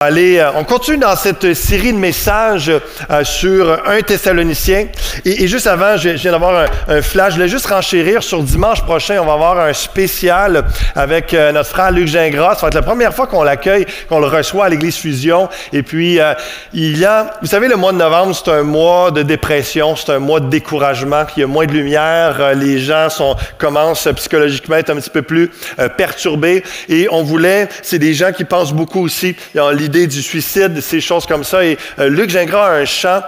On continue dans cette série de messages sur 1 Thessaloniciens. Et juste avant, je viens d'avoir un flash. Je voulais juste renchérir sur dimanche prochain. On va avoir un spécial avec notre frère Luc Gingras. Ça va être la première fois qu'on l'accueille, qu'on le reçoit à l'Église Fusion. Et puis, vous savez, le mois de novembre, c'est un mois de dépression, c'est un mois de découragement. Il y a moins de lumière. Les gens commencent psychologiquement à être un petit peu plus perturbés. Et on voulait, c'est des gens qui pensent beaucoup aussi. Il y a l'idée du suicide, ces choses comme ça. Et Luc Gingras a un chant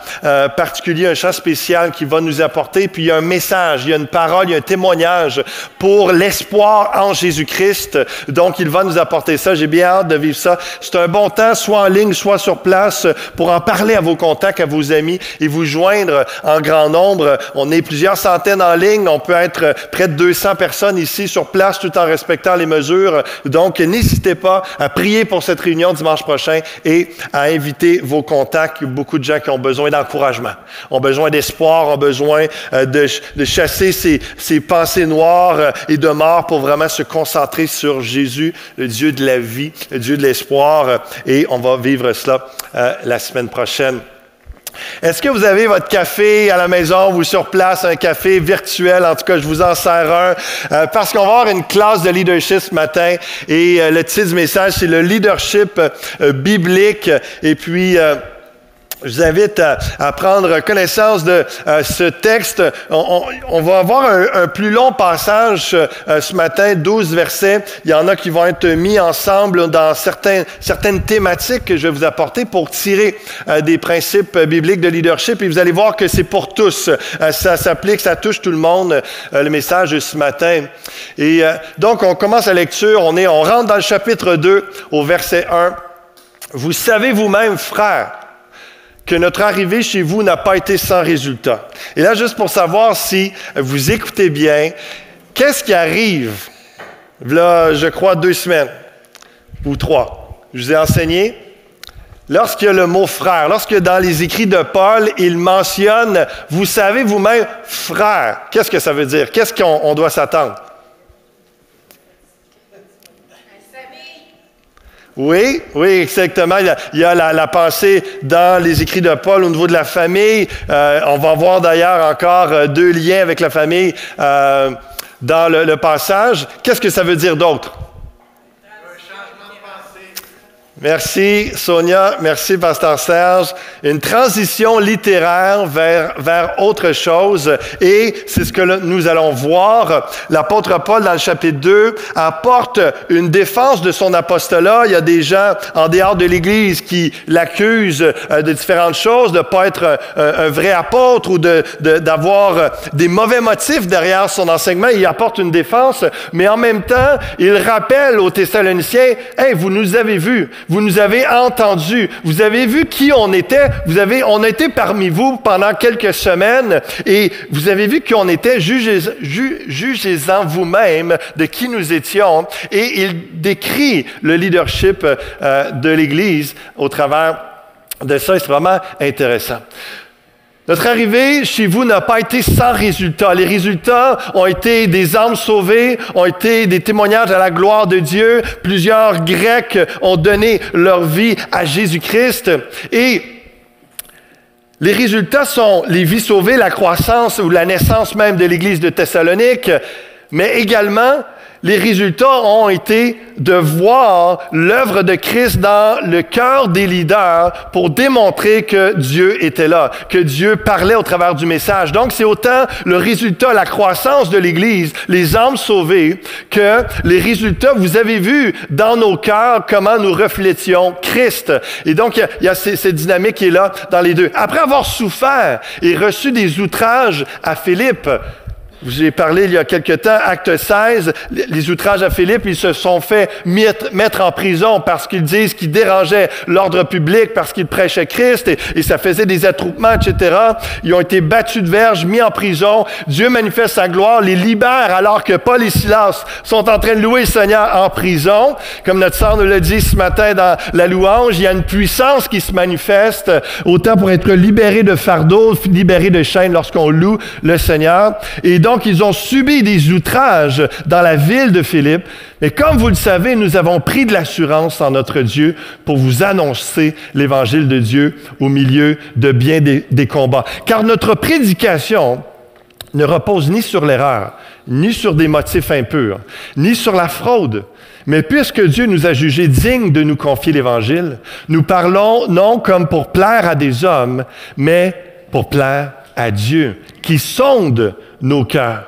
particulier, un chant spécial qui va nous apporter. Puis il y a un message, il y a une parole, il y a un témoignage pour l'espoir en Jésus-Christ. Donc il va nous apporter ça. J'ai bien hâte de vivre ça. C'est un bon temps, soit en ligne, soit sur place, pour en parler à vos contacts, à vos amis et vous joindre en grand nombre. On est plusieurs centaines en ligne. On peut être près de 200 personnes ici sur place tout en respectant les mesures. Donc n'hésitez pas à prier pour cette réunion dimanche prochain et à inviter vos contacts. Il y a beaucoup de gens qui ont besoin d'encouragement, ont besoin d'espoir, ont besoin de chasser ces pensées noires et de mort pour vraiment se concentrer sur Jésus, le Dieu de la vie, le Dieu de l'espoir. Et on va vivre cela la semaine prochaine. Est-ce que vous avez votre café à la maison ou sur place, un café virtuel? En tout cas, je vous en sers un parce qu'on va avoir une classe de leadership ce matin et le titre du message, c'est le leadership biblique. Et puis, je vous invite à prendre connaissance de ce texte. On va avoir un plus long passage ce matin, 12 versets. Il y en a qui vont être mis ensemble dans certaines thématiques que je vais vous apporter pour tirer des principes bibliques de leadership. Et vous allez voir que c'est pour tous. Ça s'applique, ça touche tout le monde, le message de ce matin. Et donc, on commence la lecture. On rentre dans le chapitre 2 au verset 1. « Vous savez vous-même, frères, que notre arrivée chez vous n'a pas été sans résultat. » Et là, juste pour savoir si vous écoutez bien, qu'est-ce qui arrive? Là, je crois 2 semaines ou 3. Je vous ai enseigné. Lorsqu'il y a le mot frère, lorsque dans les écrits de Paul, il mentionne « Vous savez vous-même, frère », qu'est-ce que ça veut dire? Qu'est-ce qu'on doit s'attendre? Oui, exactement. Il y a la pensée dans les écrits de Paul au niveau de la famille. On va voir d'ailleurs encore 2 liens avec la famille dans le passage. Qu'est-ce que ça veut dire d'autre? Merci Sonia, merci Pasteur Serge. Une transition littéraire vers autre chose et c'est ce que nous allons voir. L'apôtre Paul dans le chapitre 2 apporte une défense de son apostolat. Il y a des gens en dehors de l'Église qui l'accusent de différentes choses, de ne pas être un vrai apôtre ou d'avoir des mauvais motifs derrière son enseignement. Il apporte une défense, mais en même temps, il rappelle aux Thessaloniciens, « Hey, vous nous avez vus. Vous nous avez entendus, vous avez vu qui on était, on a été parmi vous pendant quelques semaines et vous avez vu qui on était, jugez-en vous-même de qui nous étions. » Et il décrit le leadership de l'Église au travers de ça et c'est vraiment intéressant. Notre arrivée chez vous n'a pas été sans résultat. Les résultats ont été des âmes sauvées, ont été des témoignages à la gloire de Dieu. Plusieurs Grecs ont donné leur vie à Jésus-Christ. Et les résultats sont les vies sauvées, la croissance ou la naissance même de l'Église de Thessalonique, mais également les résultats ont été de voir l'œuvre de Christ dans le cœur des leaders pour démontrer que Dieu était là, que Dieu parlait au travers du message. Donc, c'est autant le résultat, la croissance de l'Église, les âmes sauvées, que les résultats, vous avez vu dans nos cœurs comment nous reflétions Christ. Et donc, il y a cette dynamique qui est là dans les deux. Après avoir souffert et reçu des outrages à Philippe, je vous ai parlé il y a quelque temps, acte 16, les outrages à Philippe, ils se sont fait mettre en prison parce qu'ils disent qu'ils dérangeaient l'ordre public, parce qu'ils prêchaient Christ et ça faisait des attroupements, etc. Ils ont été battus de verge, mis en prison. Dieu manifeste sa gloire, les libère alors que Paul et Silas sont en train de louer le Seigneur en prison. Comme notre sœur nous l'a dit ce matin dans la louange, il y a une puissance qui se manifeste, autant pour être libéré de fardeaux, libéré de chaînes lorsqu'on loue le Seigneur. Et donc, ils ont subi des outrages dans la ville de Philippe. Mais comme vous le savez, nous avons pris de l'assurance en notre Dieu pour vous annoncer l'Évangile de Dieu au milieu de bien des combats. Car notre prédication ne repose ni sur l'erreur, ni sur des motifs impurs, ni sur la fraude. Mais puisque Dieu nous a jugés dignes de nous confier l'Évangile, nous parlons non comme pour plaire à des hommes, mais pour plaire à Dieu, qui sonde nos cœurs.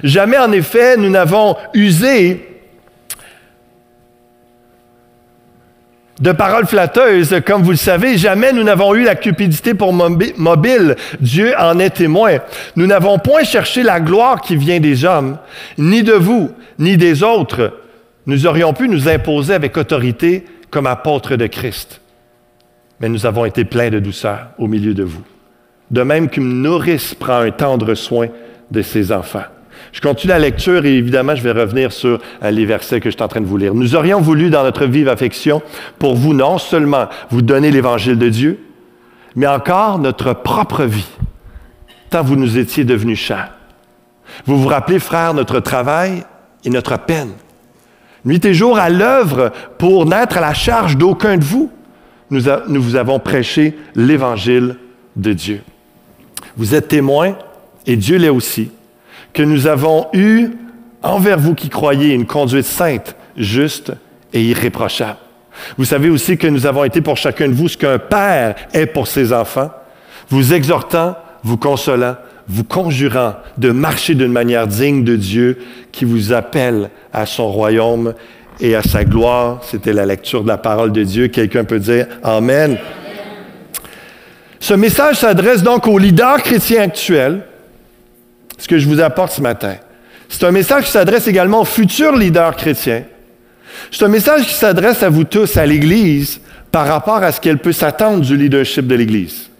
Jamais, en effet, nous n'avons usé de paroles flatteuses, comme vous le savez. Jamais nous n'avons eu la cupidité pour mobile. Dieu en est témoin. Nous n'avons point cherché la gloire qui vient des hommes, ni de vous, ni des autres. Nous aurions pu nous imposer avec autorité comme apôtres de Christ. Mais nous avons été pleins de douceur au milieu de vous. De même qu'une nourrice prend un tendre soin de ses enfants. Je continue la lecture et évidemment, je vais revenir sur les versets que je suis en train de vous lire. Nous aurions voulu, dans notre vive affection, pour vous non seulement vous donner l'Évangile de Dieu, mais encore notre propre vie, tant vous nous étiez devenus chers. Vous vous rappelez, frères, notre travail et notre peine. Nuit et jour à l'œuvre pour n'être à la charge d'aucun de vous. Nous vous avons prêché l'Évangile de Dieu. Vous êtes témoins, et Dieu l'est aussi, que nous avons eu envers vous qui croyez une conduite sainte, juste et irréprochable. Vous savez aussi que nous avons été pour chacun de vous ce qu'un père est pour ses enfants, vous exhortant, vous consolant, vous conjurant de marcher d'une manière digne de Dieu qui vous appelle à son royaume et à sa gloire. C'était la lecture de la parole de Dieu. Quelqu'un peut dire Amen. Ce message s'adresse donc aux leaders chrétiens actuels, ce que je vous apporte ce matin. C'est un message qui s'adresse également aux futurs leaders chrétiens. C'est un message qui s'adresse à vous tous, à l'Église, par rapport à ce qu'elle peut s'attendre du leadership de l'Église.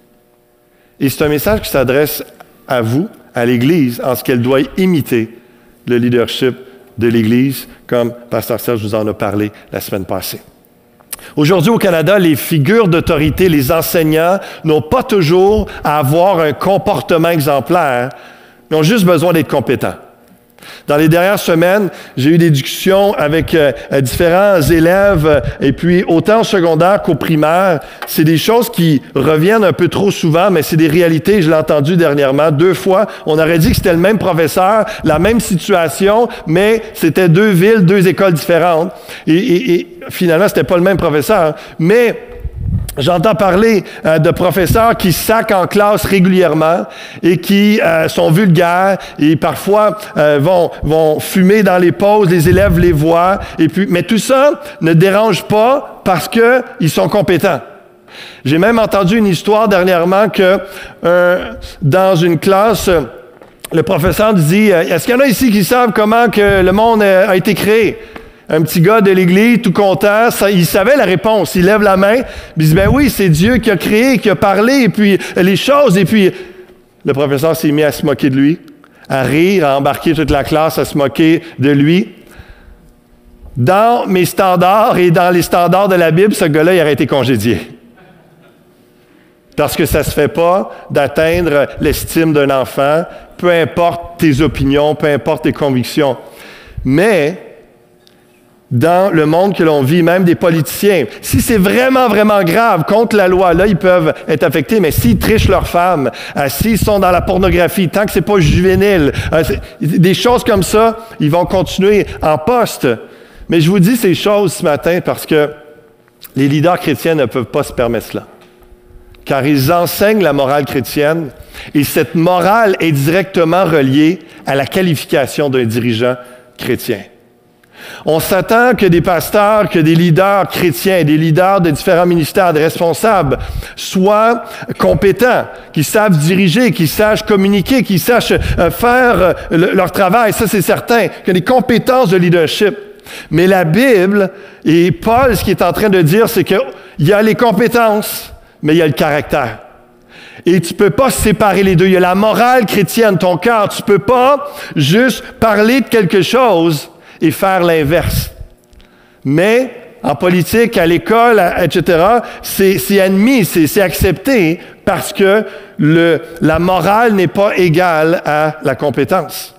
Et c'est un message qui s'adresse à vous, à l'Église, en ce qu'elle doit imiter le leadership de l'Église, comme Pasteur Serge vous en a parlé la semaine passée. Aujourd'hui, au Canada, les figures d'autorité, les enseignants, n'ont pas toujours à avoir un comportement exemplaire, mais ont juste besoin d'être compétents. Dans les dernières semaines, j'ai eu des discussions avec différents élèves, et puis autant au secondaire qu'au primaire. C'est des choses qui reviennent un peu trop souvent, mais c'est des réalités. Je l'ai entendu dernièrement 2 fois. On aurait dit que c'était le même professeur, la même situation, mais c'était 2 villes, 2 écoles différentes. Et finalement, c'était pas le même professeur. Mais j'entends parler de professeurs qui sacent en classe régulièrement et qui sont vulgaires et parfois vont fumer dans les pauses, les élèves les voient. Mais tout ça ne dérange pas parce qu'ils sont compétents. J'ai même entendu une histoire dernièrement que dans une classe, le professeur dit « Est-ce qu'il y en a ici qui savent comment que le monde a été créé? » Un petit gars de l'Église, tout content, il savait la réponse. Il lève la main, il dit, ben oui, c'est Dieu qui a créé, qui a parlé, et puis les choses. Et puis, le professeur s'est mis à se moquer de lui, à rire, à embarquer toute la classe, à se moquer de lui. Dans mes standards et dans les standards de la Bible, ce gars-là, il aurait été congédié. Parce que ça ne se fait pas d'atteindre l'estime d'un enfant, peu importe tes opinions, peu importe tes convictions. Mais dans le monde que l'on vit, même des politiciens, si c'est vraiment, vraiment grave contre la loi, là, ils peuvent être affectés, mais s'ils trichent leurs femmes, s'ils sont dans la pornographie, tant que c'est pas juvénile, des choses comme ça, ils vont continuer en poste. Mais je vous dis ces choses ce matin parce que les leaders chrétiens ne peuvent pas se permettre cela. Car ils enseignent la morale chrétienne et cette morale est directement reliée à la qualification d'un dirigeant chrétien. On s'attend que des pasteurs, que des leaders chrétiens, des leaders de différents ministères, des responsables soient compétents, qu'ils savent diriger, qu'ils sachent communiquer, qu'ils sachent faire leur travail. Ça, c'est certain, qu'il y a des compétences de leadership. Mais la Bible, et Paul, ce qu'il est en train de dire, c'est qu'il y a les compétences, mais il y a le caractère. Et tu ne peux pas séparer les deux. Il y a la morale chrétienne, ton cœur. Tu ne peux pas juste parler de quelque chose et faire l'inverse. Mais en politique, à l'école, etc., c'est admis, c'est accepté parce que la morale n'est pas égale à la compétence.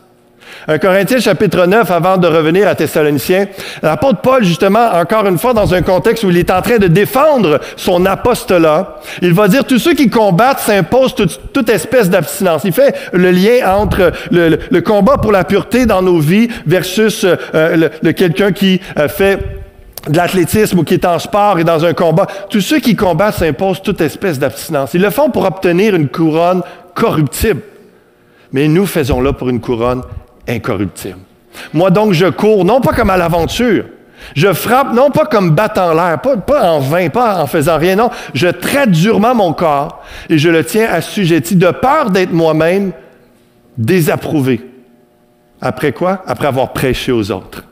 1 Corinthiens chapitre 9, avant de revenir à Thessaloniciens, l'apôtre Paul, justement, encore une fois, dans un contexte où il est en train de défendre son apostolat, il va dire, tous ceux qui combattent s'imposent toute espèce d'abstinence. Il fait le lien entre le combat pour la pureté dans nos vies versus quelqu'un qui fait de l'athlétisme ou qui est en sport et dans un combat. Tous ceux qui combattent s'imposent toute espèce d'abstinence. Ils le font pour obtenir une couronne corruptible. Mais nous faisons-le pour une couronne incorruptible. Moi donc, je cours, non pas comme à l'aventure. Je frappe, non pas comme battant l'air, pas en vain, pas en faisant rien, non. Je traite durement mon corps et je le tiens assujetti de peur d'être moi-même désapprouvé. Après quoi? Après avoir prêché aux autres.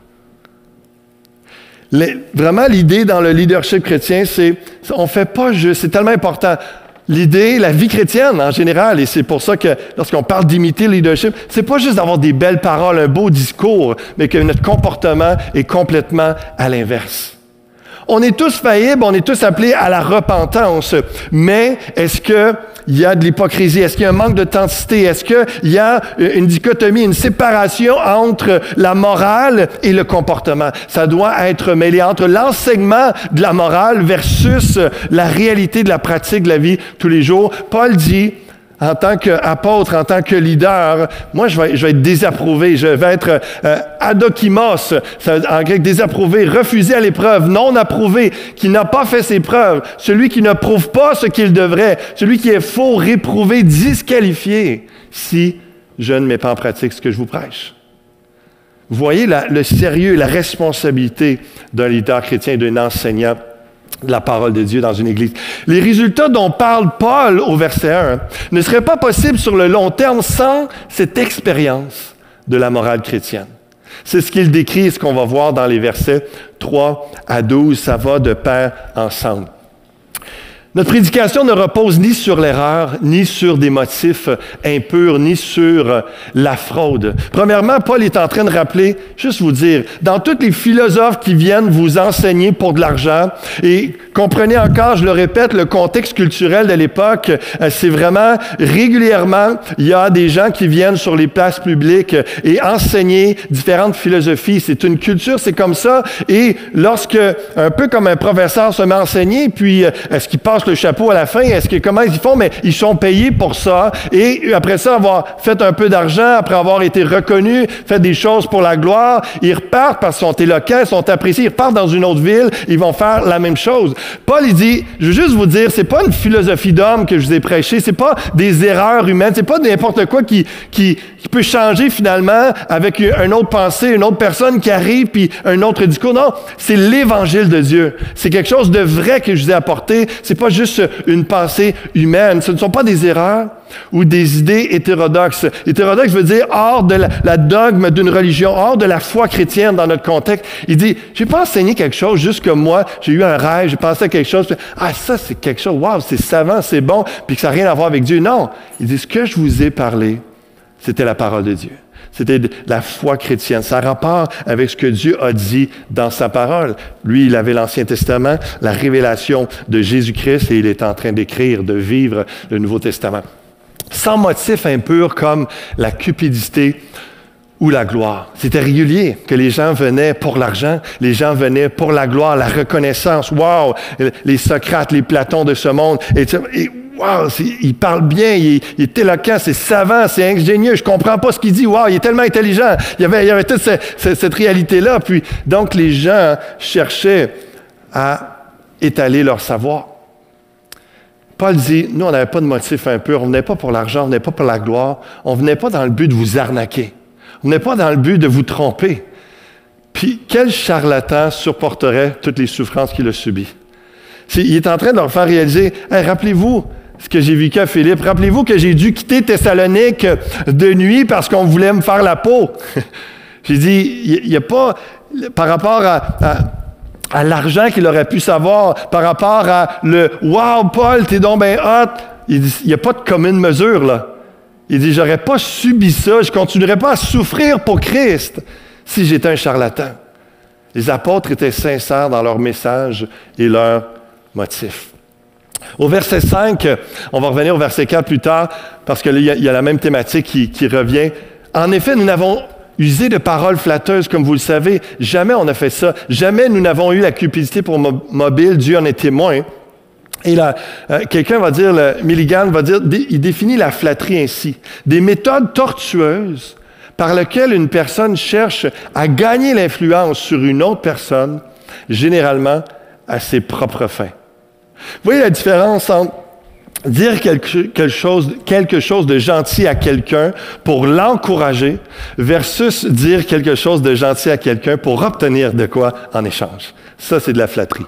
Vraiment, l'idée dans le leadership chrétien, c'est on fait pas juste, c'est tellement important. L'idée, la vie chrétienne en général, et c'est pour ça que lorsqu'on parle d'imiter le leadership, c'est pas juste d'avoir des belles paroles, un beau discours, mais que notre comportement est complètement à l'inverse. On est tous faillibles, on est tous appelés à la repentance, mais est-ce qu'il y a de l'hypocrisie? Est-ce qu'il y a un manque d'authenticité? Est-ce qu'il y a une dichotomie, une séparation entre la morale et le comportement? Ça doit être mêlé entre l'enseignement de la morale versus la réalité de la pratique de la vie tous les jours. Paul dit, en tant qu'apôtre, en tant que leader, moi, je vais être désapprouvé. Je vais être adokimos, en grec, désapprouvé, refusé à l'épreuve, non approuvé, qui n'a pas fait ses preuves, celui qui ne prouve pas ce qu'il devrait, celui qui est faux, réprouvé, disqualifié, si je ne mets pas en pratique ce que je vous prêche. Vous voyez le sérieux, la responsabilité d'un leader chrétien, d'un enseignant de la parole de Dieu dans une église. Les résultats dont parle Paul au verset 1 ne seraient pas possibles sur le long terme sans cette expérience de la morale chrétienne. C'est ce qu'il décrit et ce qu'on va voir dans les versets 3 à 12. Ça va de pair ensemble. Notre prédication ne repose ni sur l'erreur, ni sur des motifs impurs, ni sur la fraude. Premièrement, Paul est en train de rappeler, juste vous dire, dans tous les philosophes qui viennent vous enseigner pour de l'argent, et comprenez encore, je le répète, le contexte culturel de l'époque, c'est vraiment régulièrement, il y a des gens qui viennent sur les places publiques et enseigner différentes philosophies. C'est une culture, c'est comme ça. Et lorsque, un peu comme un professeur se met à enseigner, puis est-ce qu'il passe le chapeau à la fin, comment ils font? Mais ils sont payés pour ça. Et après ça, avoir fait un peu d'argent, après avoir été reconnus, fait des choses pour la gloire, ils repartent parce qu'ils sont éloquents, ils sont appréciés, ils repartent dans une autre ville, ils vont faire la même chose. Paul, il dit, je veux juste vous dire, c'est pas une philosophie d'homme que je vous ai prêché, c'est pas des erreurs humaines, c'est pas n'importe quoi qui peut changer finalement avec une autre pensée, une autre personne qui arrive, puis un autre discours. Non, c'est l'Évangile de Dieu. C'est quelque chose de vrai que je vous ai apporté. C'est pas juste une pensée humaine. Ce ne sont pas des erreurs ou des idées hétérodoxes. Hétérodoxe veut dire hors de la dogme d'une religion, hors de la foi chrétienne dans notre contexte. Il dit, j'ai pas enseigné quelque chose juste comme moi, j'ai eu un rêve, j'ai pensé à quelque chose, puis, ça c'est quelque chose, wow, c'est savant, c'est bon, puis que ça n'a rien à voir avec Dieu. Non, il dit, ce que je vous ai parlé, c'était la parole de Dieu. C'était la foi chrétienne. Ça a rapport avec ce que Dieu a dit dans sa parole. Lui, il avait l'Ancien Testament, la révélation de Jésus-Christ, et il est en train d'écrire, de vivre le Nouveau Testament. Sans motif impur comme la cupidité ou la gloire. C'était régulier que les gens venaient pour l'argent, les gens venaient pour la gloire, la reconnaissance. Wow! Les Socrates, les Platons de ce monde. Et wow, il parle bien, il est éloquent, c'est savant, c'est ingénieux, je comprends pas ce qu'il dit. Wow, il est tellement intelligent. Il y avait toute cette réalité-là. Puis, donc, les gens cherchaient à étaler leur savoir. Paul dit, nous, on n'avait pas de motif impur, on ne venait pas pour l'argent, on ne venait pas pour la gloire, on ne venait pas dans le but de vous arnaquer, on ne venait pas dans le but de vous tromper. Puis, quel charlatan supporterait toutes les souffrances qu'il a subies? Il est en train de leur faire réaliser, hey, rappelez-vous ce que j'ai vécu à Philippe, rappelez-vous que j'ai dû quitter Thessalonique de nuit parce qu'on voulait me faire la peau. J'ai dit, il n'y a pas, par rapport à l'argent qu'il aurait pu savoir, par rapport à le « Wow, Paul, t'es donc bien hot », il dit, il n'y a pas de commune mesure, là. Il dit, j'aurais pas subi ça, je continuerais pas à souffrir pour Christ si j'étais un charlatan. Les apôtres étaient sincères dans leur message et leur motif. Au verset 5, on va revenir au verset 4 plus tard, parce qu'il y a la même thématique qui revient. En effet, nous n'avons user de paroles flatteuses, comme vous le savez. Jamais on a fait ça. Jamais nous n'avons eu la cupidité pour mobile. Dieu en est témoin. Et là, quelqu'un va dire, Milligan va dire, il définit la flatterie ainsi. Des méthodes tortueuses par lesquelles une personne cherche à gagner l'influence sur une autre personne, généralement à ses propres fins. Vous voyez la différence entre dire quelque chose de gentil à quelqu'un pour l'encourager versus dire quelque chose de gentil à quelqu'un pour obtenir de quoi en échange. Ça, c'est de la flatterie.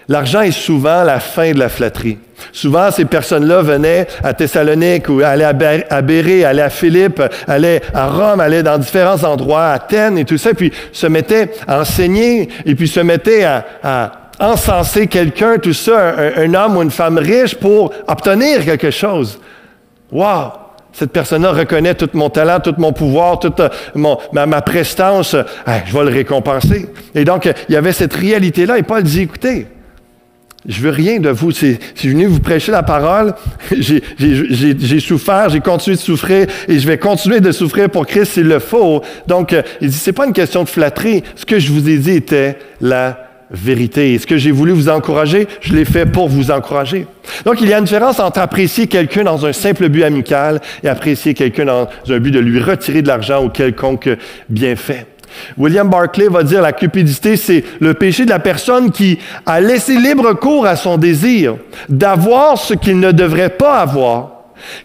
L'argent est souvent la fin de la flatterie. Souvent, ces personnes-là venaient à Thessalonique ou allaient à Bérée, allaient à Philippe, allaient à Rome, allaient dans différents endroits, à Athènes et tout ça, puis se mettaient à enseigner et puis se mettaient à encenser quelqu'un, tout ça, un homme ou une femme riche pour obtenir quelque chose. Wow! Cette personne-là reconnaît tout mon talent, tout mon pouvoir, toute ma prestance. Je vais le récompenser. Et donc, il y avait cette réalité-là. Et Paul dit, écoutez, je veux rien de vous. Si je suis venu vous prêcher la parole, j'ai souffert, j'ai continué de souffrir et je vais continuer de souffrir pour Christ s'il le faut. Donc, il dit, c'est pas une question de flatterie. Ce que je vous ai dit était la vérité. Et ce que j'ai voulu vous encourager, je l'ai fait pour vous encourager. Donc, il y a une différence entre apprécier quelqu'un dans un simple but amical et apprécier quelqu'un dans un but de lui retirer de l'argent ou quelconque bienfait. William Barclay va dire la cupidité, c'est le péché de la personne qui a laissé libre cours à son désir d'avoir ce qu'il ne devrait pas avoir,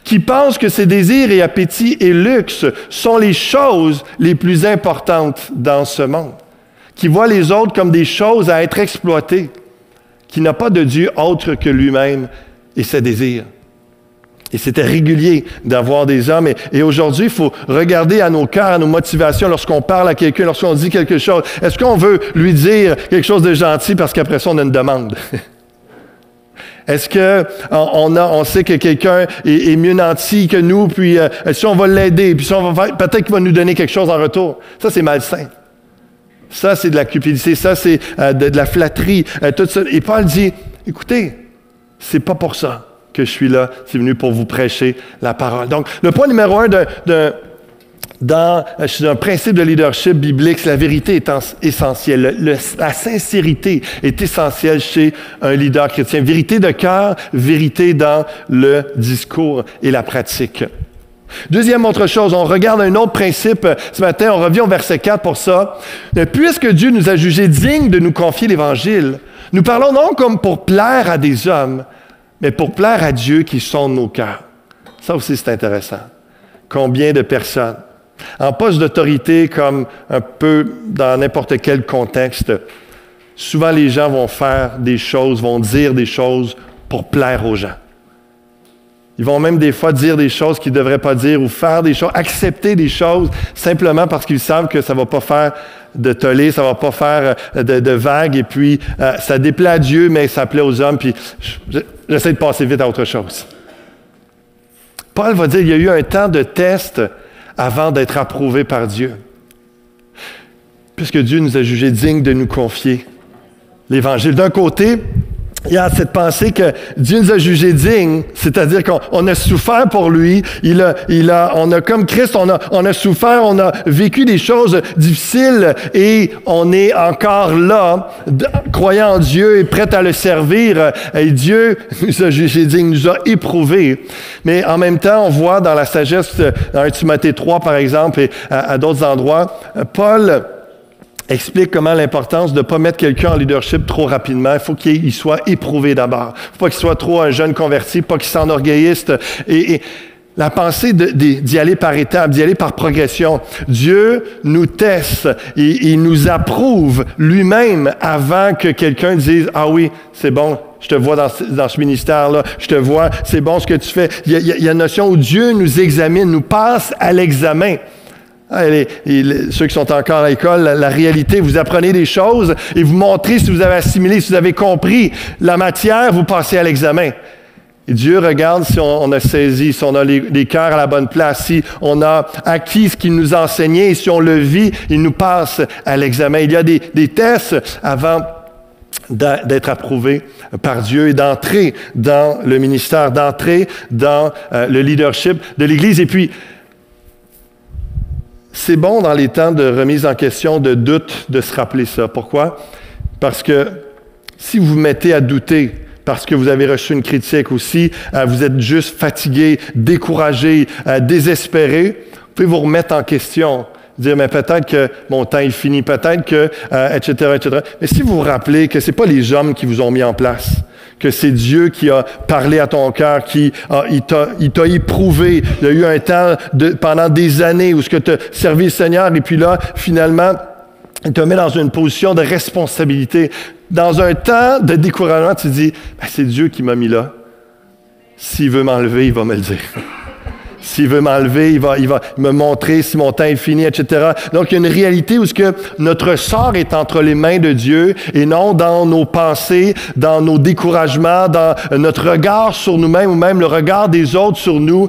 qui pense que ses désirs et appétits et luxe sont les choses les plus importantes dans ce monde, qui voit les autres comme des choses à être exploitées, qui n'a pas de Dieu autre que lui-même et ses désirs. Et c'était régulier d'avoir des hommes. Et aujourd'hui, il faut regarder à nos cœurs, à nos motivations lorsqu'on parle à quelqu'un, lorsqu'on dit quelque chose. Est-ce qu'on veut lui dire quelque chose de gentil parce qu'après ça, on a une demande? Est-ce qu'on sait que quelqu'un est mieux nanti que nous, puis si on va l'aider, puis si on va faire, peut-être qu'il va nous donner quelque chose en retour. Ça, c'est malsain. Ça, c'est de la cupidité. Ça, c'est de la flatterie. Tout ça. Et Paul dit, écoutez, c'est pas pour ça que je suis là, c'est venu pour vous prêcher la parole. Donc, le point numéro 1 dans un principe de leadership biblique, la vérité est essentielle. La sincérité est essentielle chez un leader chrétien. Vérité de cœur, vérité dans le discours et la pratique. Deuxième autre chose, on regarde un autre principe ce matin, on revient au verset 4 pour ça. Puisque Dieu nous a jugés dignes de nous confier l'Évangile, nous parlons non comme pour plaire à des hommes, mais pour plaire à Dieu qui sonde nos cœurs. Ça aussi, c'est intéressant. Combien de personnes, en poste d'autorité, comme un peu dans n'importe quel contexte, souvent les gens vont faire des choses, vont dire des choses pour plaire aux gens. Ils vont même des fois dire des choses qu'ils ne devraient pas dire ou faire des choses, accepter des choses simplement parce qu'ils savent que ça ne va pas faire de tollé, ça ne va pas faire de vagues et puis ça déplaît à Dieu, mais ça plaît aux hommes, puis j'essaie de passer vite à autre chose. Paul va dire, il y a eu un temps de test avant d'être approuvé par Dieu. Puisque Dieu nous a jugés dignes de nous confier l'Évangile. D'un côté, il y a cette pensée que Dieu nous a jugés dignes, c'est-à-dire qu'on a souffert pour lui, on a comme Christ, on a souffert, on a vécu des choses difficiles et on est encore là, croyant en Dieu et prêt à le servir. Et Dieu nous a jugés dignes, nous a éprouvés. Mais en même temps, on voit dans la sagesse, dans 1 Timothée 3 par exemple, et à d'autres endroits, Paul explique comment l'importance de ne pas mettre quelqu'un en leadership trop rapidement. Il faut qu'il soit éprouvé d'abord. Il ne faut pas qu'il soit trop un jeune converti, pas qu'il s'enorgueillisse. Et la pensée d'y aller par étapes, d'y aller par progression. Dieu nous teste et il nous approuve lui-même avant que quelqu'un dise « Ah oui, c'est bon, je te vois dans ce ministère-là, je te vois, c'est bon ce que tu fais. » Il y a une notion où Dieu nous examine, nous passe à l'examen. Ceux qui sont encore à l'école, la réalité, vous apprenez des choses et vous montrez si vous avez assimilé, si vous avez compris la matière, vous passez à l'examen. Et Dieu regarde si on a saisi, si on a les cœurs à la bonne place, si on a acquis ce qu'il nous enseignait et si on le vit, il nous passe à l'examen. Il y a des tests avant d'être approuvé par Dieu et d'entrer dans le ministère, d'entrer dans le leadership de l'Église. Et puis, c'est bon dans les temps de remise en question, de doute, de se rappeler ça. Pourquoi? Parce que si vous vous mettez à douter, parce que vous avez reçu une critique, ou si vous êtes juste fatigué, découragé, désespéré, vous pouvez vous remettre en question. Dire, mais peut-être que mon temps est fini, peut-être que, etc., etc. Mais si vous vous rappelez que ce n'est pas les hommes qui vous ont mis en place, que c'est Dieu qui a parlé à ton cœur, il t'a éprouvé. Il y a eu un temps pendant des années où tu as servi le Seigneur, et puis là, finalement, il te met dans une position de responsabilité. Dans un temps de découragement, tu te dis, ben, c'est Dieu qui m'a mis là. S'il veut m'enlever, il va me le dire. S'il veut m'enlever, il va me montrer si mon temps est fini, etc. Donc, il y a une réalité où notre sort est entre les mains de Dieu et non dans nos pensées, dans nos découragements, dans notre regard sur nous-mêmes ou même le regard des autres sur nous.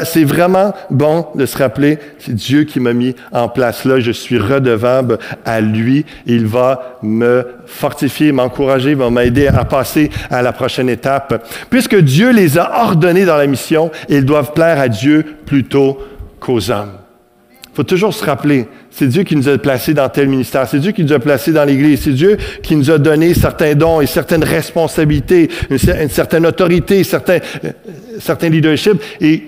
C'est vraiment bon de se rappeler, c'est Dieu qui m'a mis en place là. Je suis redevable à lui. Il va me fortifier, m'encourager, va m'aider à passer à la prochaine étape. Puisque Dieu les a ordonnés dans la mission, ils doivent plaire à Dieu plutôt qu'aux hommes. Il faut toujours se rappeler, c'est Dieu qui nous a placés dans tel ministère, c'est Dieu qui nous a placés dans l'Église, c'est Dieu qui nous a donné certains dons et certaines responsabilités, une certaine autorité, certains leadership, et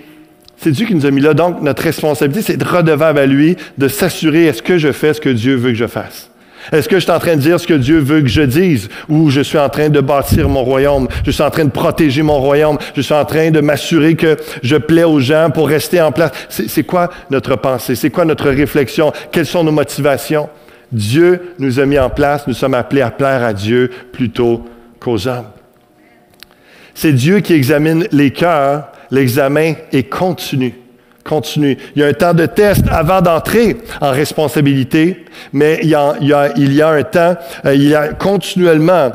c'est Dieu qui nous a mis là. Donc, notre responsabilité, c'est de redevable à lui, de s'assurer, est-ce que je fais ce que Dieu veut que je fasse? Est-ce que je suis en train de dire ce que Dieu veut que je dise ou je suis en train de bâtir mon royaume? Je suis en train de protéger mon royaume? Je suis en train de m'assurer que je plais aux gens pour rester en place? C'est quoi notre pensée? C'est quoi notre réflexion? Quelles sont nos motivations? Dieu nous a mis en place. Nous sommes appelés à plaire à Dieu plutôt qu'aux hommes. C'est Dieu qui examine les cœurs. L'examen est continu. Il y a un temps de test avant d'entrer en responsabilité, mais il y a un temps, il y a continuellement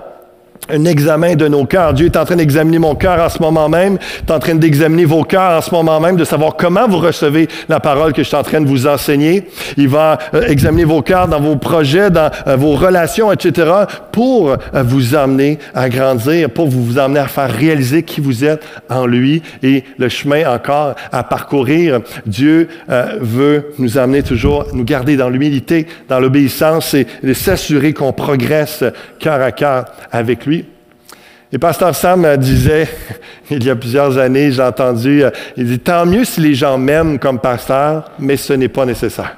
un examen de nos cœurs. Dieu est en train d'examiner mon cœur en ce moment même, est en train d'examiner vos cœurs en ce moment même, de savoir comment vous recevez la parole que je suis en train de vous enseigner. Il va examiner vos cœurs dans vos projets, dans vos relations, etc., pour vous amener à grandir, pour vous amener à faire réaliser qui vous êtes en lui et le chemin encore à parcourir. Dieu veut nous amener toujours, nous garder dans l'humilité, dans l'obéissance et de s'assurer qu'on progresse cœur à cœur avec lui. Et Pasteur Sam disait, il y a plusieurs années, j'ai entendu, il dit, tant mieux si les gens m'aiment comme pasteur, mais ce n'est pas nécessaire.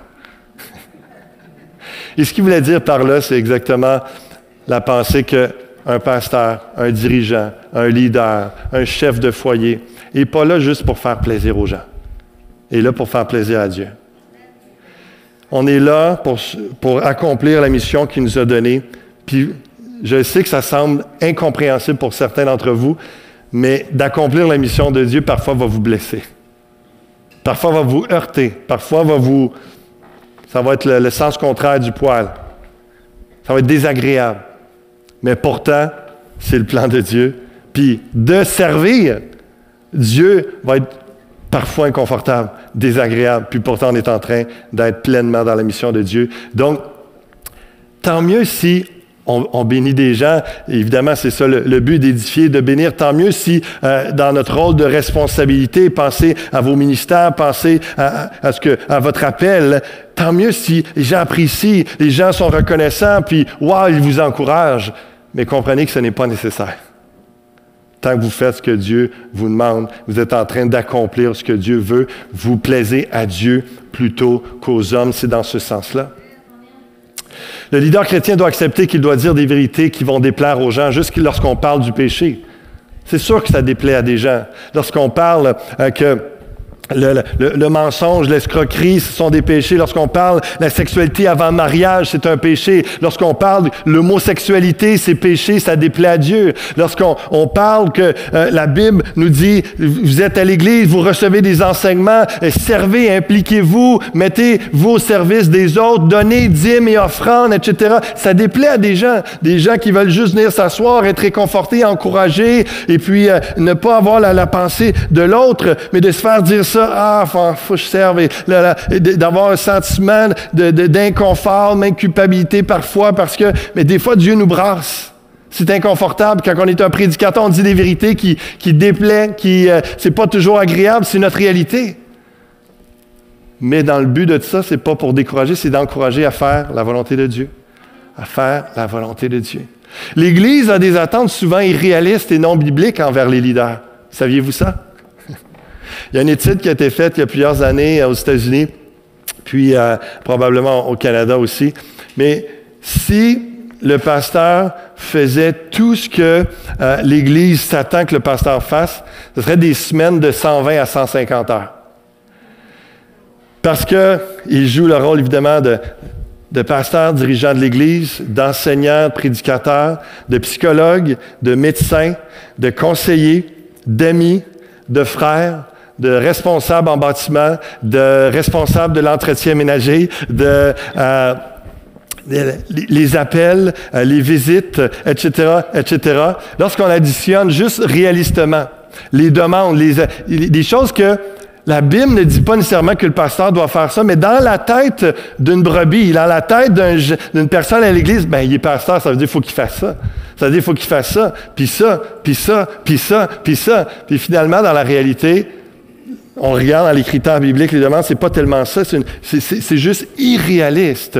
Et ce qu'il voulait dire par là, c'est exactement la pensée qu'un pasteur, un dirigeant, un leader, un chef de foyer, n'est pas là juste pour faire plaisir aux gens. Il est là pour faire plaisir à Dieu. On est là pour accomplir la mission qu'il nous a donnée, puis je sais que ça semble incompréhensible pour certains d'entre vous, mais d'accomplir la mission de Dieu, parfois, va vous blesser. Parfois, va vous heurter. Parfois, ça va être le sens contraire du poil. Ça va être désagréable. Mais pourtant, c'est le plan de Dieu. Puis, de servir, Dieu va être parfois inconfortable, désagréable. Puis pourtant, on est en train d'être pleinement dans la mission de Dieu. Donc, tant mieux si on bénit des gens. Évidemment, c'est ça le but d'édifier, de bénir. Tant mieux si, dans notre rôle de responsabilité, pensez à vos ministères, pensez à votre appel. Tant mieux si les gens apprécient, les gens sont reconnaissants, puis wow, ils vous encouragent. Mais comprenez que ce n'est pas nécessaire. Tant que vous faites ce que Dieu vous demande, vous êtes en train d'accomplir ce que Dieu veut, vous plaisez à Dieu plutôt qu'aux hommes. C'est dans ce sens-là. Le leader chrétien doit accepter qu'il doit dire des vérités qui vont déplaire aux gens, juste lorsqu'on parle du péché. C'est sûr que ça déplaît à des gens. Lorsqu'on parle que le mensonge, l'escroquerie, ce sont des péchés. Lorsqu'on parle de la sexualité avant le mariage, c'est un péché. Lorsqu'on parle de l'homosexualité, c'est péché, ça déplaît à Dieu. Lorsqu'on parle que la Bible nous dit, vous êtes à l'Église, vous recevez des enseignements, servez, impliquez-vous, mettez-vous au service des autres, donnez dîmes et offrandes, etc. Ça déplaît à des gens qui veulent juste venir s'asseoir, être réconfortés, encouragés, et puis ne pas avoir la pensée de l'autre, mais de se faire dire ça. Faut que je serve, d'avoir un sentiment d'inconfort, même culpabilité parfois, mais des fois, Dieu nous brasse. C'est inconfortable. Quand on est un prédicateur, on dit des vérités qui déplaient, c'est pas toujours agréable, c'est notre réalité. Mais dans le but de ça, c'est pas pour décourager, c'est d'encourager à faire la volonté de Dieu. À faire la volonté de Dieu. L'Église a des attentes souvent irréalistes et non bibliques envers les leaders. Saviez-vous ça? Il y a une étude qui a été faite il y a plusieurs années aux États-Unis, puis probablement au Canada aussi. Mais si le pasteur faisait tout ce que l'Église s'attend que le pasteur fasse, ce serait des semaines de 120 à 150 heures. Parce qu'il joue le rôle, évidemment, de pasteur, dirigeant de l'Église, d'enseignant, de prédicateur, de psychologue, de médecin, de conseiller, d'amis, de frère, de responsable en bâtiment, de responsable de l'entretien ménager, les appels, les visites, etc., etc. Lorsqu'on additionne juste réalistement les demandes, les choses que la Bible ne dit pas nécessairement que le pasteur doit faire ça, mais dans la tête d'une brebis, dans la tête d'une personne à l'Église, ben il est pasteur, ça veut dire qu'il faut qu'il fasse ça. Ça veut dire qu'il faut qu'il fasse ça, puis ça, puis ça, puis ça, puis ça. Puis finalement, dans la réalité, on regarde dans les critères bibliques, les demandes, c'est pas tellement ça, c'est juste irréaliste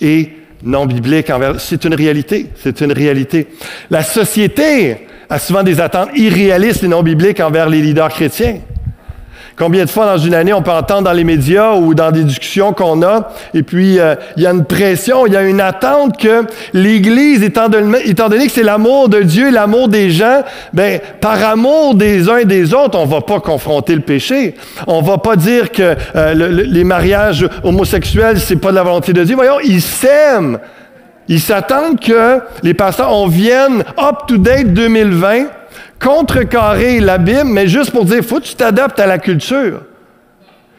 et non biblique. C'est une réalité, c'est une réalité. La société a souvent des attentes irréalistes et non bibliques envers les leaders chrétiens. Combien de fois dans une année on peut entendre dans les médias ou dans des discussions qu'on a, et puis il y a une pression, il y a une attente que l'Église, étant donné que c'est l'amour de Dieu, l'amour des gens, ben par amour des uns et des autres, on ne va pas confronter le péché. On ne va pas dire que les mariages homosexuels, c'est pas de la volonté de Dieu. Voyons, ils s'aiment. Ils s'attendent que les pasteurs, on vienne up-to-date 2020, contrecarrer la Bible, mais juste pour dire, il faut que tu t'adaptes à la culture.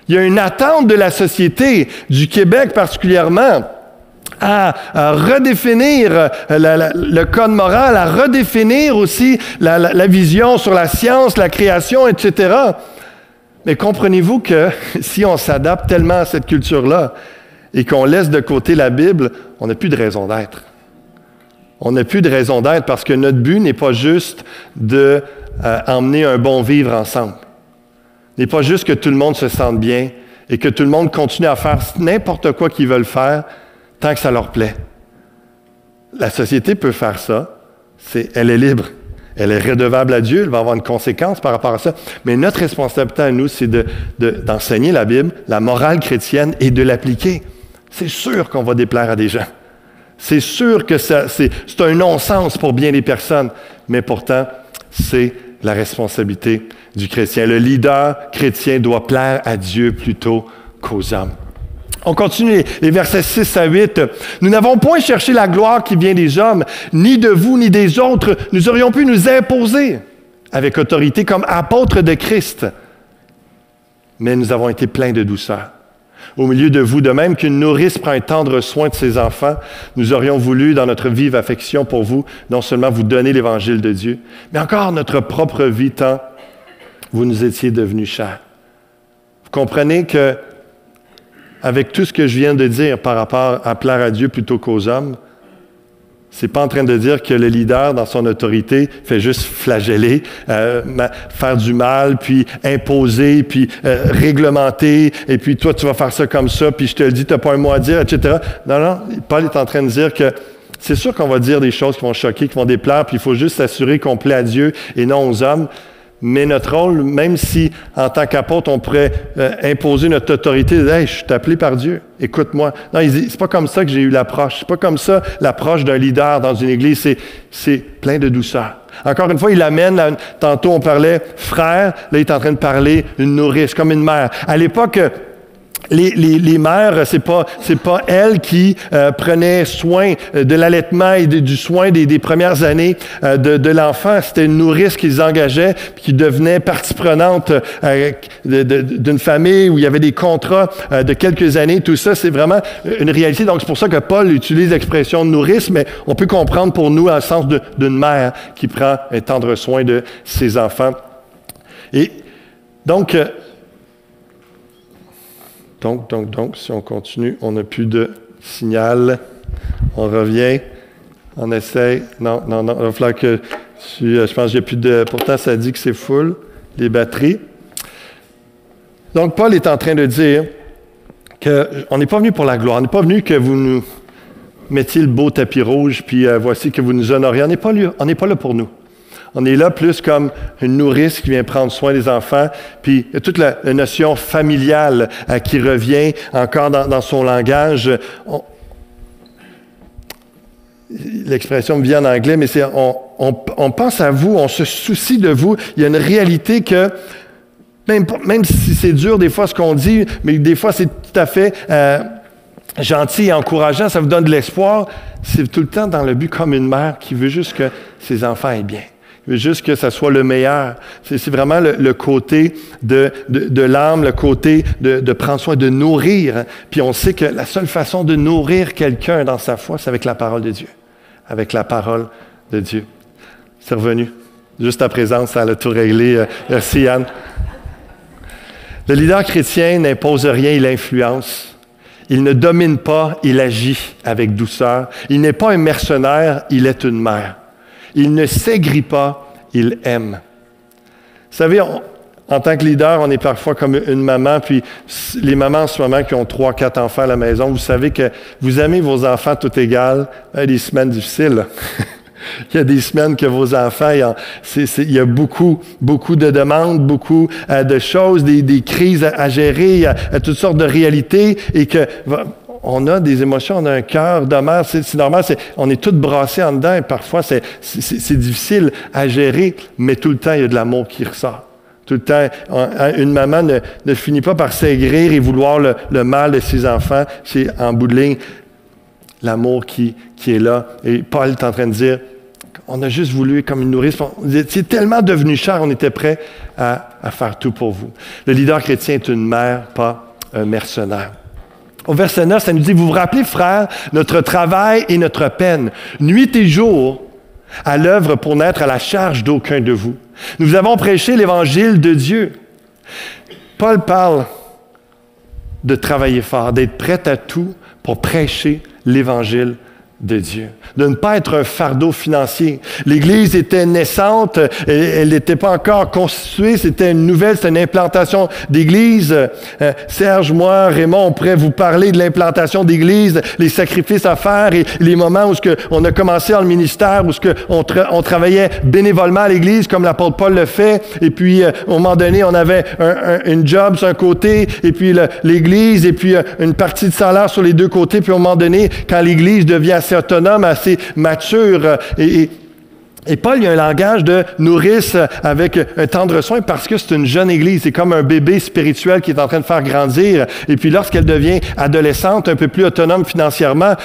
Il y a une attente de la société, du Québec particulièrement, à redéfinir le code moral, à redéfinir aussi la vision sur la science, la création, etc. Mais comprenez-vous que si on s'adapte tellement à cette culture-là et qu'on laisse de côté la Bible, on n'a plus de raison d'être. On n'a plus de raison d'être parce que notre but n'est pas juste d'emmener un bon vivre ensemble. N'est pas juste que tout le monde se sente bien et que tout le monde continue à faire n'importe quoi qu'ils veulent faire tant que ça leur plaît. La société peut faire ça. Elle est libre. Elle est redevable à Dieu. Elle va avoir une conséquence par rapport à ça. Mais notre responsabilité à nous, c'est d'enseigner la Bible, la morale chrétienne et de l'appliquer. C'est sûr qu'on va déplaire à des gens. C'est sûr que c'est un non-sens pour bien des personnes, mais pourtant, c'est la responsabilité du chrétien. Le leader chrétien doit plaire à Dieu plutôt qu'aux hommes. On continue les versets 6 à 8. « Nous n'avons point cherché la gloire qui vient des hommes, ni de vous, ni des autres. Nous aurions pu nous imposer avec autorité comme apôtres de Christ. Mais nous avons été pleins de douceur. Au milieu de vous, de même qu'une nourrice prend un tendre soin de ses enfants, nous aurions voulu, dans notre vive affection pour vous, non seulement vous donner l'Évangile de Dieu, mais encore notre propre vie, tant vous nous étiez devenus chers. » Vous comprenez que, avec tout ce que je viens de dire par rapport à plaire à Dieu plutôt qu'aux hommes, c'est pas en train de dire que le leader, dans son autorité, fait juste flageller, faire du mal, puis imposer, puis réglementer, et puis toi, tu vas faire ça comme ça, puis je te le dis, tu n'as pas un mot à dire, etc. Non, Paul est en train de dire que c'est sûr qu'on va dire des choses qui vont choquer, qui vont déplaire, puis il faut juste s'assurer qu'on plaît à Dieu et non aux hommes. Mais notre rôle, même si en tant qu'apôtre, on pourrait imposer notre autorité, « Hey, je suis appelé par Dieu, écoute-moi. » Non, il dit, c'est pas comme ça que j'ai eu l'approche. C'est pas comme ça l'approche d'un leader dans une église. C'est plein de douceur. Encore une fois, il amène, tantôt on parlait frère, là il est en train de parler une nourrice, comme une mère. À l'époque, les mères, c'est pas elles qui prenaient soin de l'allaitement et du soin des premières années de l'enfant. C'était une nourrice qu'ils engageaient, qui devenait partie prenante d'une famille où il y avait des contrats de quelques années. Tout ça, c'est vraiment une réalité. Donc, c'est pour ça que Paul utilise l'expression nourrice, mais on peut comprendre pour nous en le sens d'une mère qui prend un tendre soin de ses enfants. Et donc, si on continue, on n'a plus de signal. On revient, on essaye. Non, il va falloir que je pense que j'ai plus de... Pourtant, ça dit que c'est full, les batteries. Donc, Paul est en train de dire qu'on n'est pas venu pour la gloire, on n'est pas venu que vous nous mettiez le beau tapis rouge, puis voici que vous nous honoriez. On n'est pas là pour nous. On est là plus comme une nourrice qui vient prendre soin des enfants, puis toute la notion familiale qui revient encore dans son langage. L'expression me vient en anglais, mais c'est on pense à vous, on se soucie de vous. Il y a une réalité que, même si c'est dur des fois ce qu'on dit, mais des fois c'est tout à fait gentil et encourageant, ça vous donne de l'espoir. C'est tout le temps dans le but comme une mère qui veut juste que ses enfants aient bien. Il veut juste que ça soit le meilleur. C'est vraiment le côté de l'âme, le côté de prendre soin, de nourrir. Puis on sait que la seule façon de nourrir quelqu'un dans sa foi, c'est avec la parole de Dieu. Avec la parole de Dieu. C'est revenu. Juste à présent, ça a tout réglé. Merci Yann. Le leader chrétien n'impose rien, il influence. Il ne domine pas, il agit avec douceur. Il n'est pas un mercenaire, il est une mère. Il ne s'aigrit pas, il aime. Vous savez, en tant que leader, on est parfois comme une maman, puis les mamans en ce moment qui ont 3, 4 enfants à la maison, vous savez que vous aimez vos enfants tout égal. Il y a des semaines difficiles. Il y a des semaines que vos enfants, il y a beaucoup de demandes, beaucoup de choses, des crises à gérer, il y a toutes sortes de réalités, et que on a des émotions, on a un cœur de mère, c'est normal, on est tous brassés en dedans et parfois c'est difficile à gérer, mais tout le temps, il y a de l'amour qui ressort. Tout le temps, une maman ne finit pas par s'aigrir et vouloir le mal de ses enfants. C'est en bout de ligne l'amour qui est là. Et Paul est en train de dire, on a juste voulu comme une nourrice. C'est tellement devenu cher, on était prêt à faire tout pour vous. Le leader chrétien est une mère, pas un mercenaire. Au verset 9, ça nous dit, vous vous rappelez, frères, notre travail et notre peine, nuit et jour, à l'œuvre pour n'être à la charge d'aucun de vous. Nous avons prêché l'Évangile de Dieu. Paul parle de travailler fort, d'être prêt à tout pour prêcher l'Évangile de Dieu, de ne pas être un fardeau financier. L'Église était naissante, elle n'était pas encore constituée, c'était une implantation d'Église. Serge, moi, Raymond, on pourrait vous parler de l'implantation d'Église, les sacrifices à faire et les moments où on a commencé dans le ministère, où on travaillait bénévolement à l'Église, comme l'apôtre Paul le fait, et puis au moment donné, on avait une job sur un côté, et puis l'Église, et puis une partie de salaire sur les deux côtés, puis au moment donné, quand l'Église devient assez autonome, assez mature. Et Paul, il y a un langage de nourrice avec un tendre soin parce que c'est une jeune église. C'est comme un bébé spirituel qui est en train de faire grandir. Et puis lorsqu'elle devient adolescente, un peu plus autonome financièrement,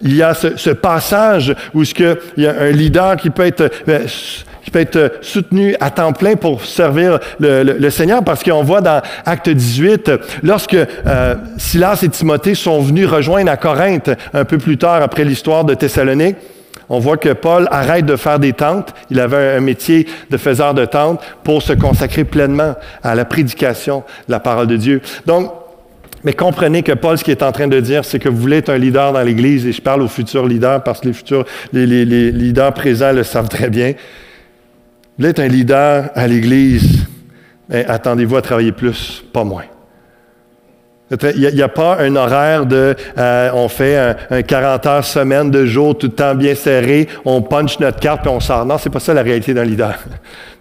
il y a ce passage où il y a un leader qui peut être soutenu à temps plein pour servir le Seigneur, parce qu'on voit dans Acte 18, lorsque Silas et Timothée sont venus rejoindre à Corinthe un peu plus tard après l'histoire de Thessalonique, on voit que Paul arrête de faire des tentes. Il avait un métier de faiseur de tentes pour se consacrer pleinement à la prédication de la parole de Dieu. Donc, mais comprenez que Paul, ce qu'il est en train de dire, c'est que vous voulez être un leader dans l'Église, et je parle aux futurs leaders parce que les leaders présents le savent très bien. Vous êtes un leader à l'Église, mais attendez-vous à travailler plus, pas moins. Il n'y a pas un horaire on fait un 40 heures semaine de jour, tout le temps bien serré, on punch notre carte puis on sort. Non, c'est pas ça la réalité d'un leader.